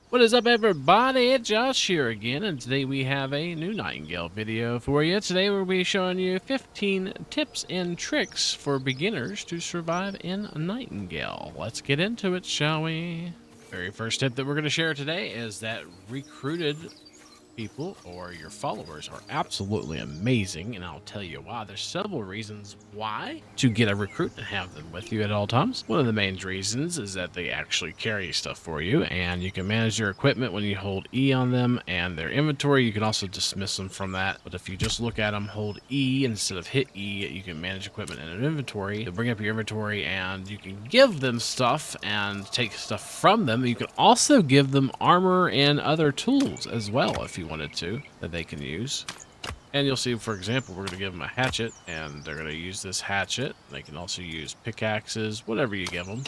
What is up, everybody? It's Josh here again, and today we have a new Nightingale video for you. Today we'll be showing you 15 tips and tricks for beginners to survive in Nightingale. Let's get into it, shall we? Very first tip that we're going to share today is that recruited people or your followers are absolutely amazing, and I'll tell you why. There's several reasons why to get a recruit and have them with you at all times. One of the main reasons is that they actually carry stuff for you, and you can manage their equipment when you hold E on them, and their inventory you can also dismiss them from that. But if you just look at them, hold E instead of hit E, you can manage equipment in an inventory. You'll bring up your inventory and you can give them stuff and take stuff from them. You can also give them armor and other tools as well if you wanted to, that they can use. And you'll see, for example, we're going to give them a hatchet, and they're going to use this hatchet. They can also use pickaxes, whatever you give them,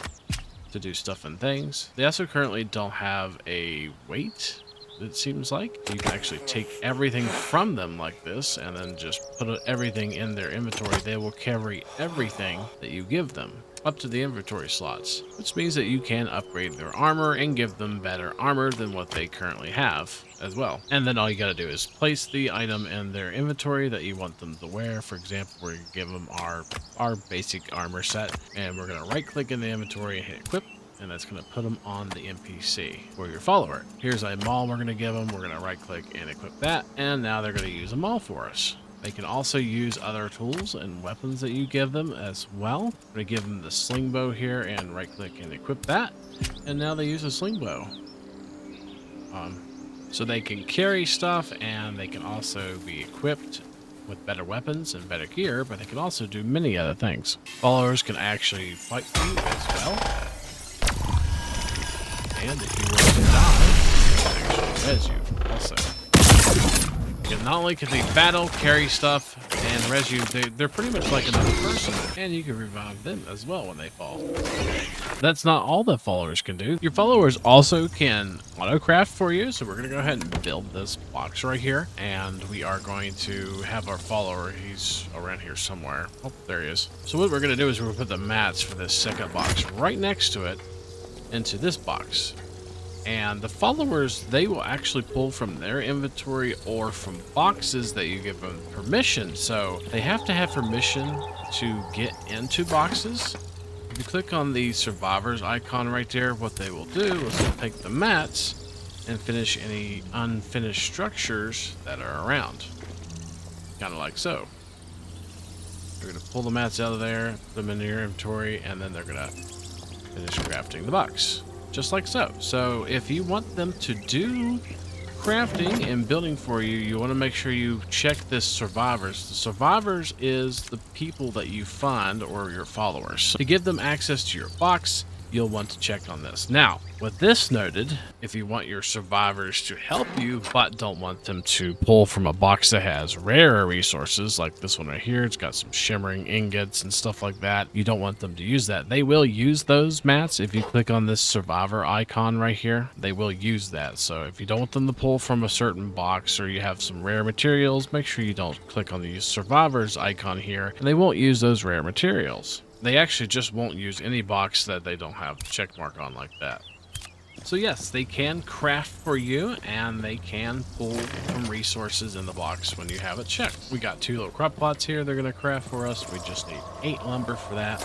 to do stuff and things. They also currently don't have a weight, it seems like. You can actually take everything from them like this, and then just put everything in their inventory. They will carry everything that you give them up to the inventory slots, which means that you can upgrade their armor and give them better armor than what they currently have as well. And then all you gotta do is place the item in their inventory that you want them to wear. For example, we're gonna give them our basic armor set, and we're gonna right click in the inventory and hit equip, and that's going to put them on the NPC for your follower. Here's a maul we're going to give them. We're going to right click and equip that, and now they're going to use a maul for us. They can also use other tools and weapons that you give them as well. We're going to give them the sling bow here and right click and equip that, and now they use a sling bow. So they can carry stuff, and they can also be equipped with better weapons and better gear, but they can also do many other things. Followers can actually fight you as well. And if you were to die, they can actually res you also. And not only can they battle, carry stuff, and res you, they're pretty much like another person, and you can revive them as well when they fall. That's not all that followers can do. Your followers also can autocraft for you, so we're going to go ahead and build this box right here, and we are going to have our follower, he's around here somewhere. Oh, there he is. So what we're going to do is we're going to put the mats for this second box right next to it, into this box, and the followers, they will actually pull from their inventory or from boxes that you give them permission. So they have to have permission to get into boxes. If you click on the survivors icon right there, what they will do is they'll take the mats and finish any unfinished structures that are around, kind of like so. They're going to pull the mats out of there, put them in your inventory, and then they're going to finish crafting the box, just like so. So if you want them to do crafting and building for you, you want to make sure you check this survivors. The survivors is the people that you find, or your followers. So to give them access to your box, you'll want to check on this. Now, with this noted, if you want your survivors to help you, but don't want them to pull from a box that has rare resources, like this one right here, it's got some shimmering ingots and stuff like that, you don't want them to use that. They will use those mats. If you click on this survivor icon right here, they will use that. So if you don't want them to pull from a certain box, or you have some rare materials, make sure you don't click on the survivors icon here, and they won't use those rare materials. They actually just won't use any box that they don't have the check mark on like that. So yes, they can craft for you, and they can pull from resources in the box when you have it checked. We got 2 little crop plots here they're going to craft for us. We just need 8 lumber for that.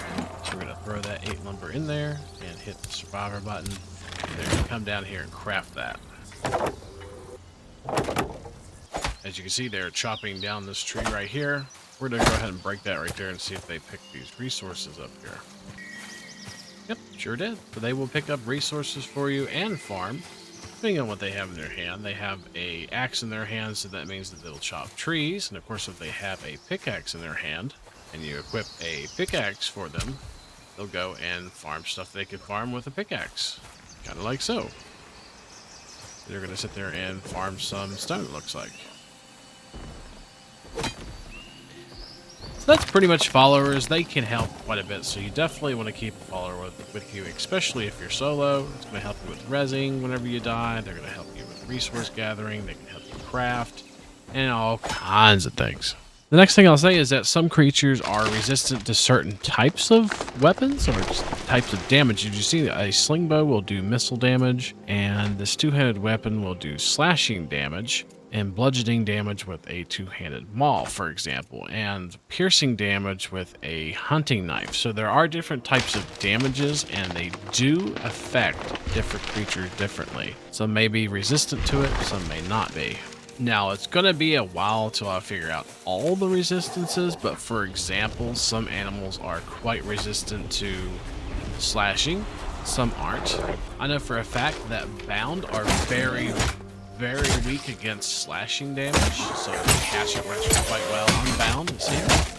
So we're going to throw that 8 lumber in there and hit the survivor button. And they're going to come down here and craft that. As you can see, they're chopping down this tree right here. We're going to go ahead and break that right there and see if they pick these resources up here. Yep, sure did. So they will pick up resources for you and farm, depending on what they have in their hand. They have a axe in their hand, so that means that they'll chop trees. And of course, if they have a pickaxe in their hand, and you equip a pickaxe for them, they'll go and farm stuff they could farm with a pickaxe. Kind of like so. They're going to sit there and farm some stone, it looks like. So that's pretty much followers. They can help quite a bit, so you definitely want to keep a follower with you, especially if you're solo. It's going to help you with rezzing whenever you die. They're going to help you with resource gathering. They can help you craft, and all kinds of things. The next thing I'll say is that some creatures are resistant to certain types of weapons or types of damage. As you see, a sling bow will do missile damage, and this two-handed weapon will do slashing damage and bludgeoning damage with a two-handed maul, for example, and piercing damage with a hunting knife. So there are different types of damages, and they do affect different creatures differently. Some may be resistant to it, some may not be. Now, it's going to be a while till I figure out all the resistances, but for example, some animals are quite resistant to slashing, some aren't. I know for a fact that bound are very weak against slashing damage, so hatchet works quite well unbound, it seems.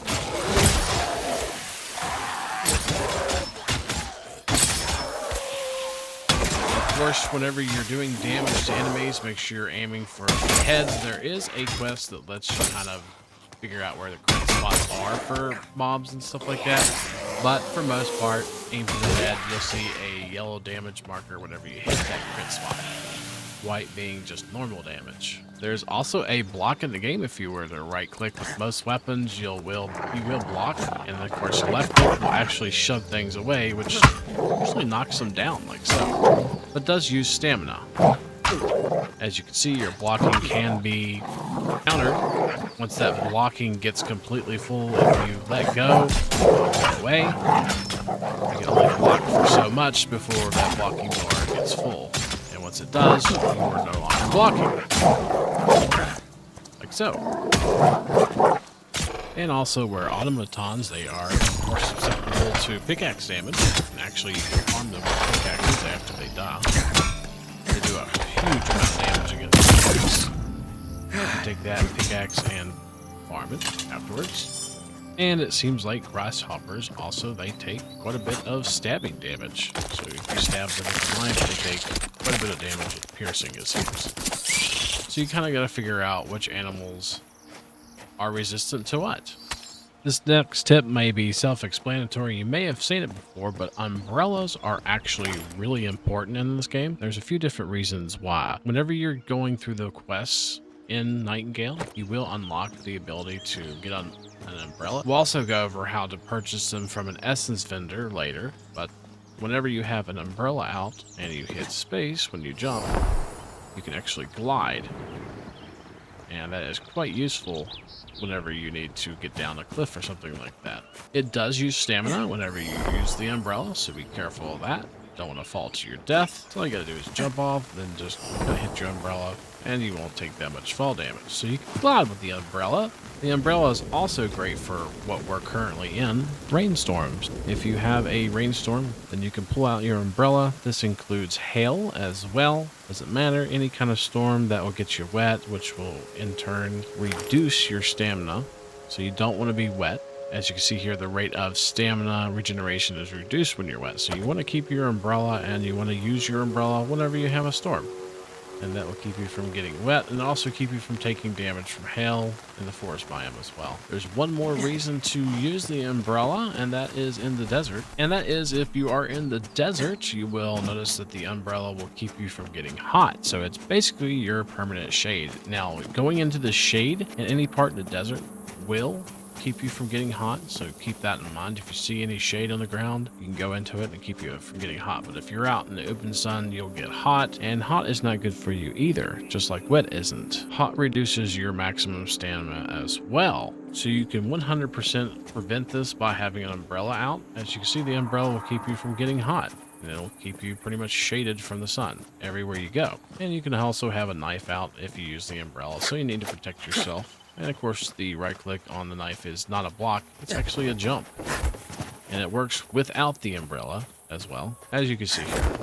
Of course, whenever you're doing damage to enemies, make sure you're aiming for the heads. There is a quest that lets you kind of figure out where the crit spots are for mobs and stuff like that, but for most part, aim for the head. You'll see a yellow damage marker whenever you hit that crit spot. White being just normal damage. There's also a block in the game. If you were to right click with most weapons, you will block, and of course left click will actually shove things away, which usually knocks them down like so, but does use stamina. As you can see, your blocking can be countered. Once that blocking gets completely full, if you let go, get away, you can only block for so much before that blocking bar gets full. Once it does, you are no longer blocking. Like so. And also, where automatons, they are more susceptible to pickaxe damage. And actually, you can harm them with pickaxes after they die. They do a huge amount of damage against pickaxe. You can take that pickaxe and farm it afterwards. And it seems like grasshoppers also, they take quite a bit of stabbing damage. So if you stab them with a knife, they take quite a bit of damage with piercing, it seems. So you kind of got to figure out which animals are resistant to what. This next tip may be self-explanatory. You may have seen it before, but umbrellas are actually really important in this game. There's a few different reasons why. Whenever you're going through the quests in Nightingale, you will unlock the ability to get on an umbrella. We'll also go over how to purchase them from an essence vendor later, but whenever you have an umbrella out and you hit space when you jump, you can actually glide. And that is quite useful whenever you need to get down a cliff or something like that. It does use stamina whenever you use the umbrella, so be careful of that. Don't want to fall to your death. So all you gotta do is jump off, then just hit your umbrella, and you won't take that much fall damage. So you can glide with the umbrella. The umbrella is also great for what we're currently in, rainstorms. If you have a rainstorm, then you can pull out your umbrella. This includes hail as well. Doesn't matter, any kind of storm that will get you wet, which will in turn reduce your stamina. So you don't want to be wet. As you can see here, the rate of stamina regeneration is reduced when you're wet. So you want to keep your umbrella, and you want to use your umbrella whenever you have a storm. And that will keep you from getting wet, and also keep you from taking damage from hail in the forest biome as well. There's one more reason to use the umbrella, and that is in the desert. And that is, if you are in the desert, you will notice that the umbrella will keep you from getting hot. So it's basically your permanent shade. Now, going into the shade in any part in the desert will keep you from getting hot, so keep that in mind. If you see any shade on the ground, you can go into it and keep you from getting hot. But if you're out in the open sun, you'll get hot, and hot is not good for you either, just like wet isn't. Hot reduces your maximum stamina as well, so you can 100% prevent this by having an umbrella out. As you can see, the umbrella will keep you from getting hot, and it'll keep you pretty much shaded from the sun everywhere you go. And you can also have a knife out if you use the umbrella, so you need to protect yourself. And of course, the right click on the knife is not a block, it's actually a jump. And it works without the umbrella as well, as you can see here.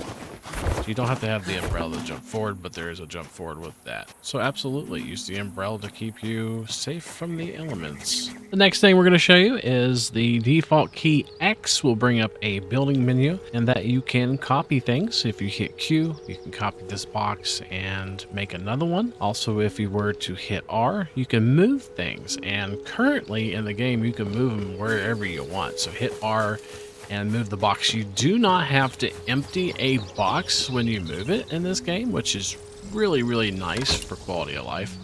So you don't have to have the umbrella to jump forward, but there is a jump forward with that. So absolutely, use the umbrella to keep you safe from the elements. The next thing we're going to show you is the default key X will bring up a building menu, and that you can copy things. If you hit Q, you can copy this box and make another one. Also, if you were to hit R, you can move things. And currently in the game, you can move them wherever you want. So hit R and move the box. You do not have to empty a box when you move it in this game, which is really, really nice for quality of life.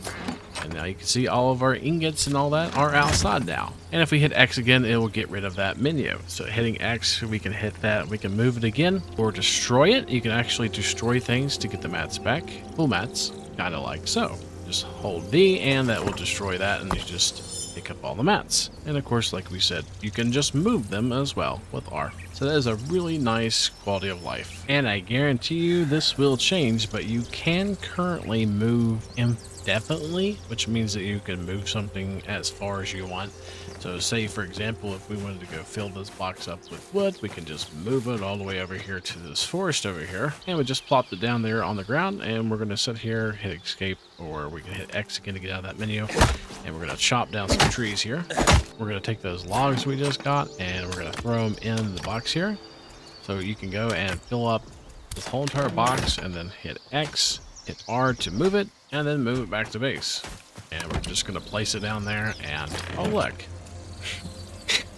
And now you can see all of our ingots and all that are outside now. And if we hit X again, it will get rid of that menu. So hitting X, we can hit that, we can move it again or destroy it. You can actually destroy things to get the mats back. Full mats, kind of like so. Just hold V and that will destroy that, and you just pick up all the mats. And of course, like we said, you can just move them as well with R. So that is a really nice quality of life. And I guarantee you this will change, but you can currently move indefinitely, which means that you can move something as far as you want. So say, for example, if we wanted to go fill this box up with wood, we can just move it all the way over here to this forest over here. And we just plopped it down there on the ground, and we're going to sit here, hit escape, or we can hit X again to get out of that menu. And we're going to chop down some trees here. We're going to take those logs we just got, and we're going to throw them in the box here. So you can go and fill up this whole entire box, and then hit X, hit R to move it, and then move it back to base. And we're just going to place it down there, and oh look.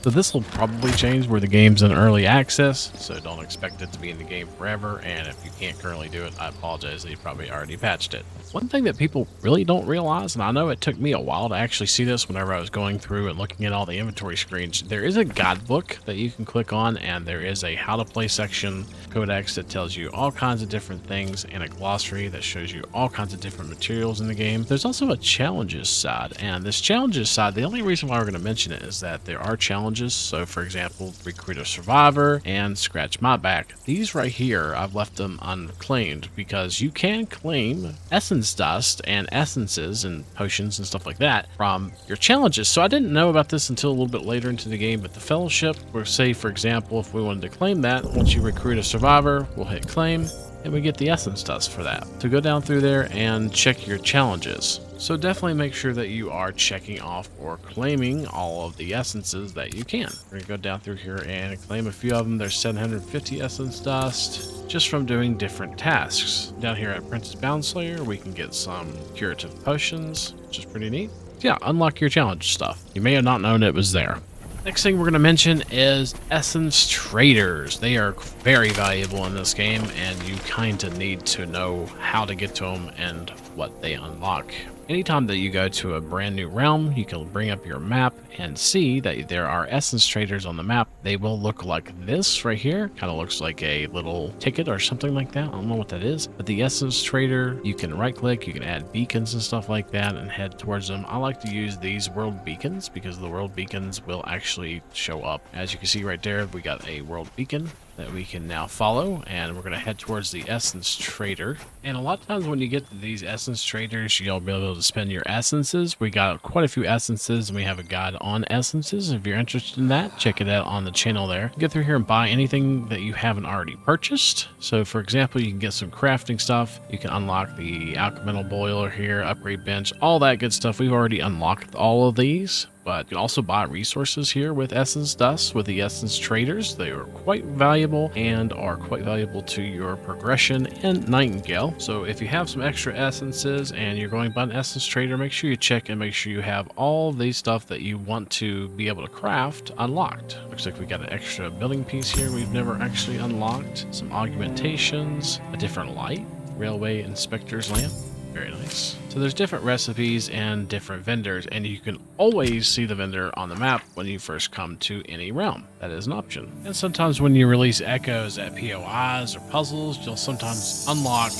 So this will probably change where the game's in early access, so don't expect it to be in the game forever, and if you can't currently do it, I apologize, they probably already patched it. One thing that people really don't realize, and I know it took me a while to actually see this whenever I was going through and looking at all the inventory screens, there is a guidebook that you can click on, and there is a how to play section codex that tells you all kinds of different things, and a glossary that shows you all kinds of different materials in the game. There's also a challenges side, and this challenges side, the only reason why we're going to mention it is that there are challenges. So for example, recruit a survivor and scratch my back. These right here, I've left them unclaimed because you can claim essence dust and essences and potions and stuff like that from your challenges. So I didn't know about this until a little bit later into the game, but the fellowship, or say for example, if we wanted to claim that, once you recruit a survivor, we'll hit claim and we get the essence dust for that. So go down through there and check your challenges. So definitely make sure that you are checking off or claiming all of the essences that you can. We're gonna go down through here and claim a few of them. There's 750 essence dust just from doing different tasks. Down here at Princess Boundslayer, we can get some curative potions, which is pretty neat. Yeah, unlock your challenge stuff. You may have not known it was there. Next thing we're going to mention is essence traders. They are very valuable in this game, and you kind of need to know how to get to them and what they unlock. Anytime that you go to a brand new realm, you can bring up your map and see that there are essence traders on the map. They will look like this right here. Kind of looks like a little ticket or something like that. I don't know what that is. But the essence trader, you can right click, you can add beacons and stuff like that and head towards them. I like to use these world beacons because the world beacons will actually show up. As you can see right there, we got a world beacon that we can now follow, and we're going to head towards the essence trader. And a lot of times when you get to these essence traders, you'll be able to spend your essences. We got quite a few essences, and we have a guide on essences. If you're interested in that, check it out on the channel there. Get through here and buy anything that you haven't already purchased. So for example, you can get some crafting stuff. You can unlock the alchemical boiler here, upgrade bench, all that good stuff. We've already unlocked all of these. But you can also buy resources here with essence dust with the essence traders. They are quite valuable and are quite valuable to your progression in Nightingale. So if you have some extra essences and you're going by an essence trader, make sure you check and make sure you have all the stuff that you want to be able to craft unlocked. Looks like we got an extra building piece here we've never actually unlocked. Some augmentations, a different light, railway inspector's lamp. Very nice. So there's different recipes and different vendors, and you can always see the vendor on the map when you first come to any realm. That is an option. And sometimes when you release echoes at POIs or puzzles, you'll sometimes unlock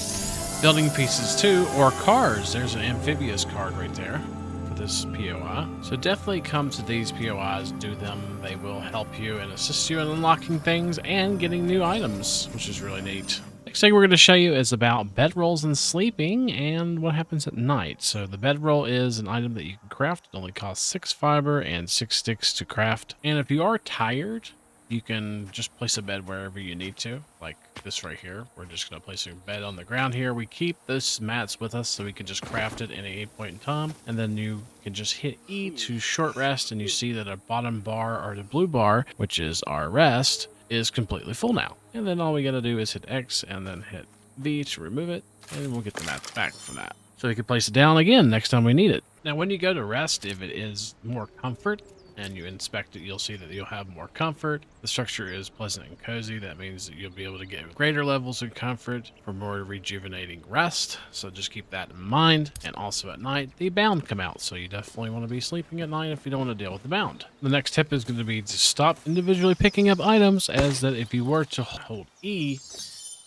building pieces too, or cars. There's an amphibious card right there for this POI. So definitely come to these POIs, do them. They will help you and assist you in unlocking things and getting new items, which is really neat. Next thing we're going to show you is about bedrolls and sleeping and what happens at night. So the bedroll is an item that you can craft. It only costs 6 fiber and 6 sticks to craft. And if you are tired, you can just place a bed wherever you need to, like this right here. We're just going to place a bed on the ground here. We keep this mats with us so we can just craft it in any point in time. And then you can just hit E to short rest, and you see that a bottom bar, or the blue bar, which is our rest, is completely full now. And then all we gotta do is hit X and then hit V to remove it, and we'll get the mats back from that. So we can place it down again next time we need it. Now when you go to rest, if it is more comfort, and you inspect it, you'll see that you'll have more comfort. The structure is pleasant and cozy. That means that you'll be able to get greater levels of comfort for more rejuvenating rest. So just keep that in mind. And also at night, the bound come out. So you definitely want to be sleeping at night if you don't want to deal with the bound. The next tip is going to be to stop individually picking up items, as that if you were to hold E,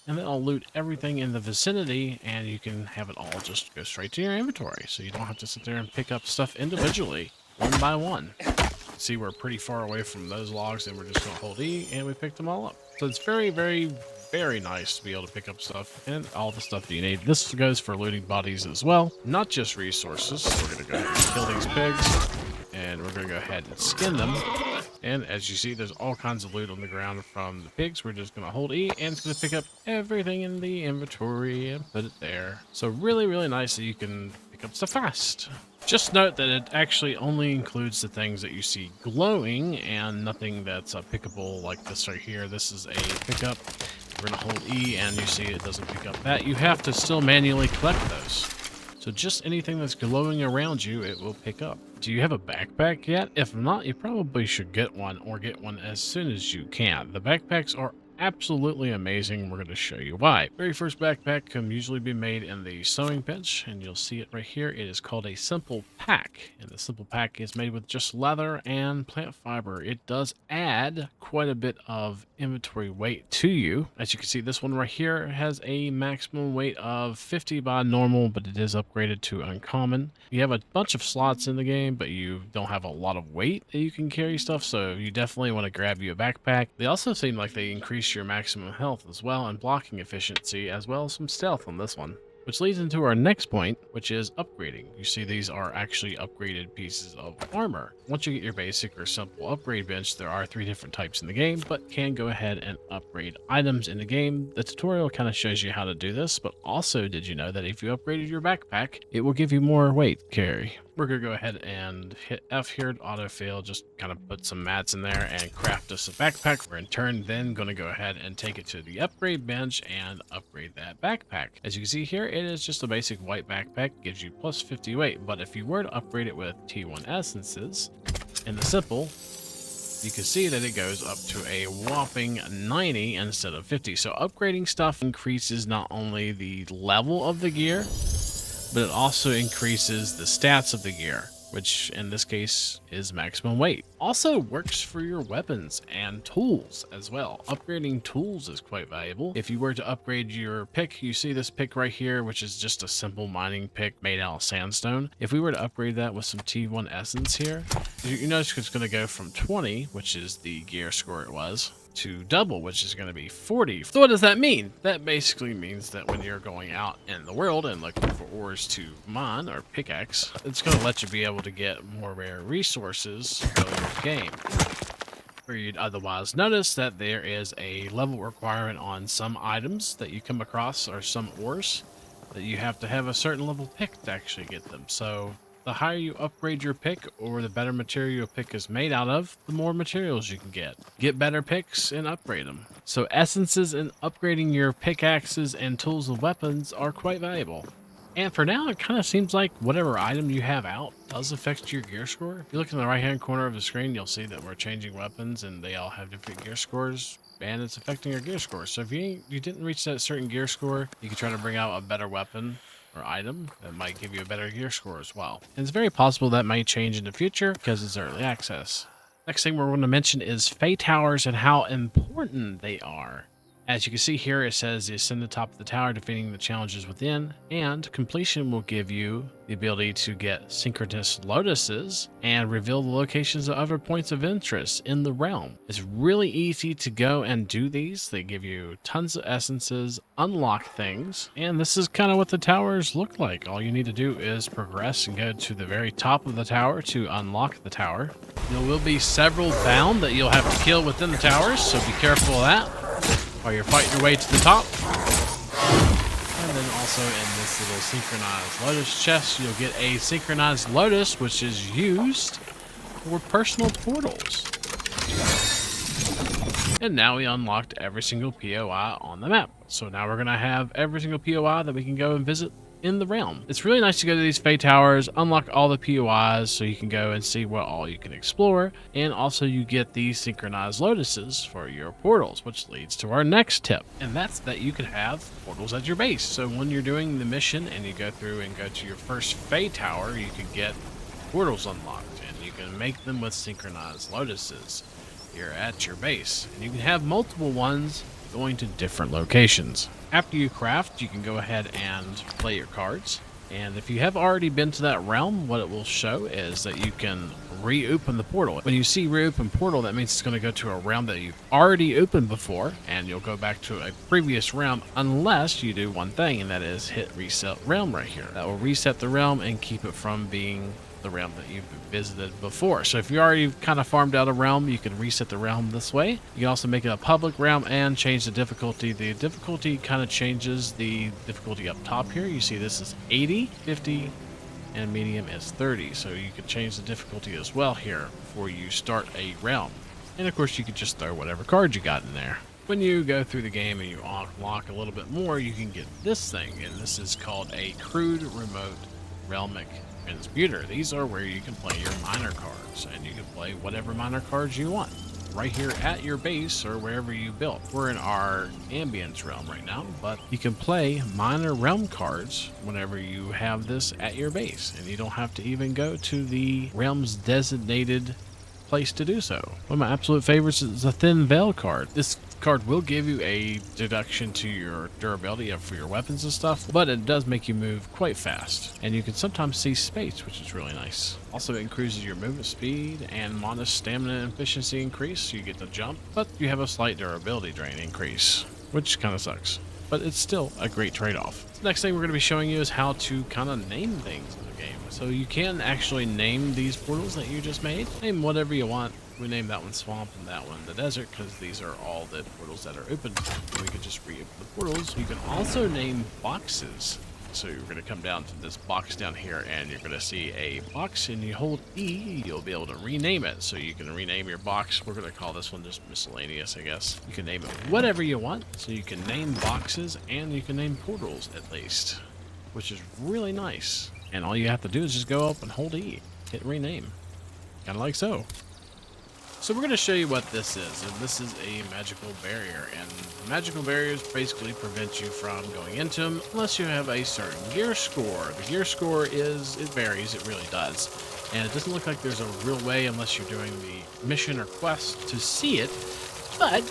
and then I'll loot everything in the vicinity, and you can have it all just go straight to your inventory. So you don't have to sit there and pick up stuff individually, one by one. See, we're pretty far away from those logs, and we're just going to hold E, and we picked them all up. So it's very, very, very nice to be able to pick up stuff and all the stuff that you need. This goes for looting bodies as well, not just resources. So we're going to go ahead and kill these pigs, and we're going to go ahead and skin them. And as you see, there's all kinds of loot on the ground from the pigs. We're just going to hold E, and it's going to pick up everything in the inventory and put it there. So really, really nice that you can pick up stuff fast. Just note that it actually only includes the things that you see glowing and nothing that's pickable like this right here. This is a pickup. We're going to hold E, and you see it doesn't pick up that. You have to still manually collect those. So just anything that's glowing around you, it will pick up. Do you have a backpack yet? If not, you probably should get one, or get one as soon as you can. The backpacks are absolutely amazing. We're going to show you why. Very first backpack can usually be made in the sewing bench, and you'll see it right here. It is called a simple pack, and the simple pack is made with just leather and plant fiber. It does add quite a bit of inventory weight to you. As you can see, this one right here has a maximum weight of 50 by normal, but it is upgraded to uncommon. You have a bunch of slots in the game, but you don't have a lot of weight that you can carry stuff, so you definitely want to grab you a backpack. They also seem like they increase your maximum health as well, and blocking efficiency, as well as some stealth on this one. Which leads into our next point, which is upgrading. You see, these are actually upgraded pieces of armor. Once you get your basic or simple upgrade bench, there are 3 different types in the game, but can go ahead and upgrade items in the game. The tutorial kind of shows you how to do this, but also, did you know that if you upgraded your backpack, it will give you more weight carry? We're going to go ahead and hit F here to autofill, just kind of put some mats in there and craft us a backpack. We're in turn then going to go ahead and take it to the upgrade bench and upgrade that backpack. As you can see here, it is just a basic white backpack, gives you plus 50 weight, but if you were to upgrade it with T1 essences in the simple, you can see that it goes up to a whopping 90 instead of 50. So upgrading stuff increases not only the level of the gear, but it also increases the stats of the gear, which in this case is maximum weight. Also works for your weapons and tools as well. Upgrading tools is quite valuable. If you were to upgrade your pick, you see this pick right here, which is just a simple mining pick made out of sandstone. If we were to upgrade that with some T1 essence here, you notice it's going to go from 20, which is the gear score it was, to double, which is going to be 40. So what does that mean? That basically means that when you're going out in the world and looking for ores to mine or pickaxe, it's going to let you be able to get more rare resources in the game. Where you'd otherwise notice that there is a level requirement on some items that you come across, or some ores, that you have to have a certain level pick to actually get them. So the higher you upgrade your pick, or the better material your pick is made out of, the more materials you can get. Get better picks and upgrade them. So essences and upgrading your pickaxes and tools and weapons are quite valuable. And for now, it kind of seems like whatever item you have out does affect your gear score. If you look in the right-hand corner of the screen, you'll see that we're changing weapons, and they all have different gear scores, and it's affecting your gear score. So if you didn't reach that certain gear score, you can try to bring out a better weapon or item that might give you a better gear score as well. And it's very possible that might change in the future because it's early access. Next thing we're going to mention is Fae Towers and how important they are. As you can see here, it says you ascend the top of the tower, defeating the challenges within, and completion will give you the ability to get synchronous lotuses and reveal the locations of other points of interest in the realm. It's really easy to go and do these. They give you tons of essences, unlock things, and this is kind of what the towers look like. All you need to do is progress and go to the very top of the tower to unlock the tower. There will be several bound that you'll have to kill within the towers, so be careful of that while you're fighting your way to the top. And then also in this little synchronized lotus chest, you'll get a synchronized lotus, which is used for personal portals. And now we unlocked every single POI on the map. So now we're going to have every single POI that we can go and visit in the realm. It's really nice to go to these Fae Towers, unlock all the POIs so you can go and see what all you can explore, and also you get these synchronized lotuses for your portals, which leads to our next tip, and that's that you can have portals at your base. So when you're doing the mission and you go through and go to your first Fae Tower, you can get portals unlocked, and you can make them with synchronized lotuses here at your base, and you can have multiple ones going to different locations. After you craft, you can go ahead and play your cards, and if you have already been to that realm, what it will show is that you can reopen the portal. When you see reopen portal, that means it's going to go to a realm that you've already opened before, and you'll go back to a previous realm unless you do one thing, and that is hit reset realm right here. That will reset the realm and keep it from being the realm that you've visited before. So if you already kind of farmed out a realm, you can reset the realm this way. You can also make it a public realm and change the difficulty. The difficulty kind of changes the difficulty up top here. You see this is 80, 50, and medium is 30. So you can change the difficulty as well here before you start a realm. And of course you can just throw whatever card you got in there. When you go through the game and you unlock a little bit more, you can get this thing, and this is called a crude remote realmic transmuter. These are where you can play your minor cards, and you can play whatever minor cards you want right here at your base or wherever you built. We're in our ambience realm right now, but you can play minor realm cards whenever you have this at your base, and you don't have to even go to the realm's designated place to do so. One of my absolute favorites is the Thin Veil card. This card will give you a deduction to your durability for your weapons and stuff, but it does make you move quite fast, and you can sometimes see space, which is really nice. Also, it increases your movement speed and modest stamina and efficiency increase, so you get to jump, but you have a slight durability drain increase, which kind of sucks, but it's still a great trade-off. The next thing we're going to be showing you is how to kind of name things in the game. So you can actually name these portals that you just made. Name whatever you want. We named that one Swamp and that one the Desert because these are all the portals that are open. We can just reopen the portals. You can also name boxes. So you're going to come down to this box down here, and you're going to see a box, and you hold E, you'll be able to rename it. So you can rename your box. We're going to call this one just miscellaneous, I guess. You can name it whatever you want. So you can name boxes, and you can name portals at least, which is really nice. And all you have to do is just go up and hold E, hit rename, kind of like so. So we're going to show you what this is, and this is a magical barrier, and the magical barriers basically prevent you from going into them unless you have a certain gear score. The gear score it varies, it really does, and it doesn't look like there's a real way unless you're doing the mission or quest to see it, but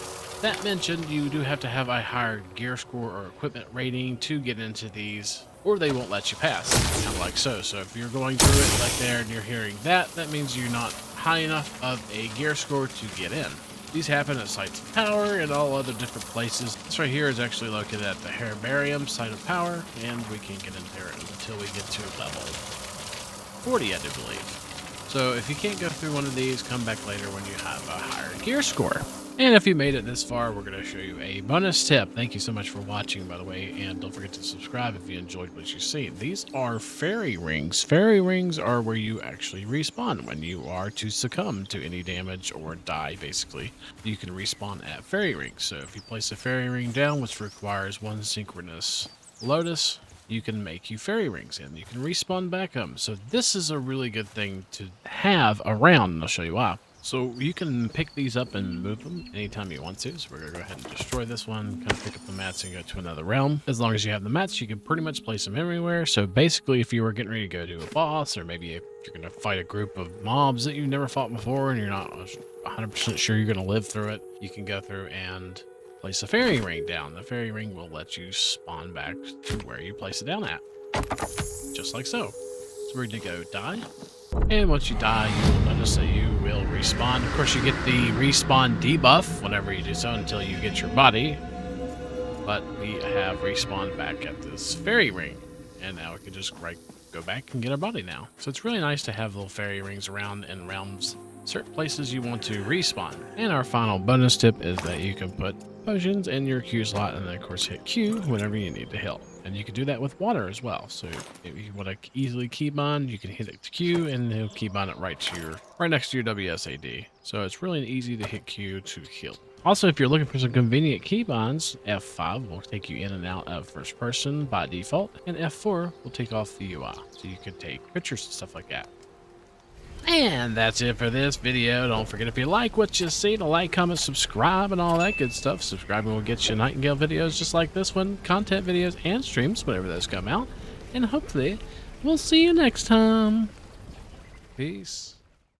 that mentioned, you do have to have a higher gear score or equipment rating to get into these, or they won't let you pass, kind of like so. So if you're going through it like there and you're hearing that, that means you're not high enough of a gear score to get in. These happen at sites of power and all other different places. This right here is actually located at the Herbarium site of power, and we can't get in there until we get to level 40, I do believe. So if you can't go through one of these, come back later when you have a higher gear score. And if you made it this far, we're going to show you a bonus tip. Thank you so much for watching, by the way, and don't forget to subscribe if you enjoyed what you see. These are fairy rings. Fairy rings are where you actually respawn when you are to succumb to any damage or die, basically. You can respawn at fairy rings. So if you place a fairy ring down, which requires one synchronous lotus, you can make you fairy rings, and you can respawn back them. So this is a really good thing to have around, and I'll show you why. So you can pick these up and move them anytime you want to. So we're going to go ahead and destroy this one, kind of pick up the mats and go to another realm. As long as you have the mats, you can pretty much place them everywhere. So basically, if you were getting ready to go to a boss, or maybe if you're going to fight a group of mobs that you've never fought before and you're not 100% sure you're going to live through it, you can go through and place a fairy ring down. The fairy ring will let you spawn back to where you place it down at. Just like so. So we're going to go die. And once you die, you will notice that you will respawn. Of course, you get the respawn debuff whenever you do so until you get your body. But we have respawned back at this fairy ring. And now we can just go back and get our body now. So it's really nice to have little fairy rings around in realms, certain places you want to respawn. And our final bonus tip is that you can put potions in your Q slot and then, of course, hit Q whenever you need to heal. And you can do that with water as well. So if you want to easily keybond, you can hit it to Q and it'll keybond it right next to your WSAD. So it's really easy to hit Q to heal. Also, if you're looking for some convenient keybinds, F5 will take you in and out of first person by default, and F4 will take off the UI, so you can take pictures and stuff like that. And that's it for this video. Don't forget, if you like what you see, to like, comment, subscribe, and all that good stuff. Subscribing will get you Nightingale videos just like this one, content videos, and streams whenever those come out. And hopefully, we'll see you next time. Peace.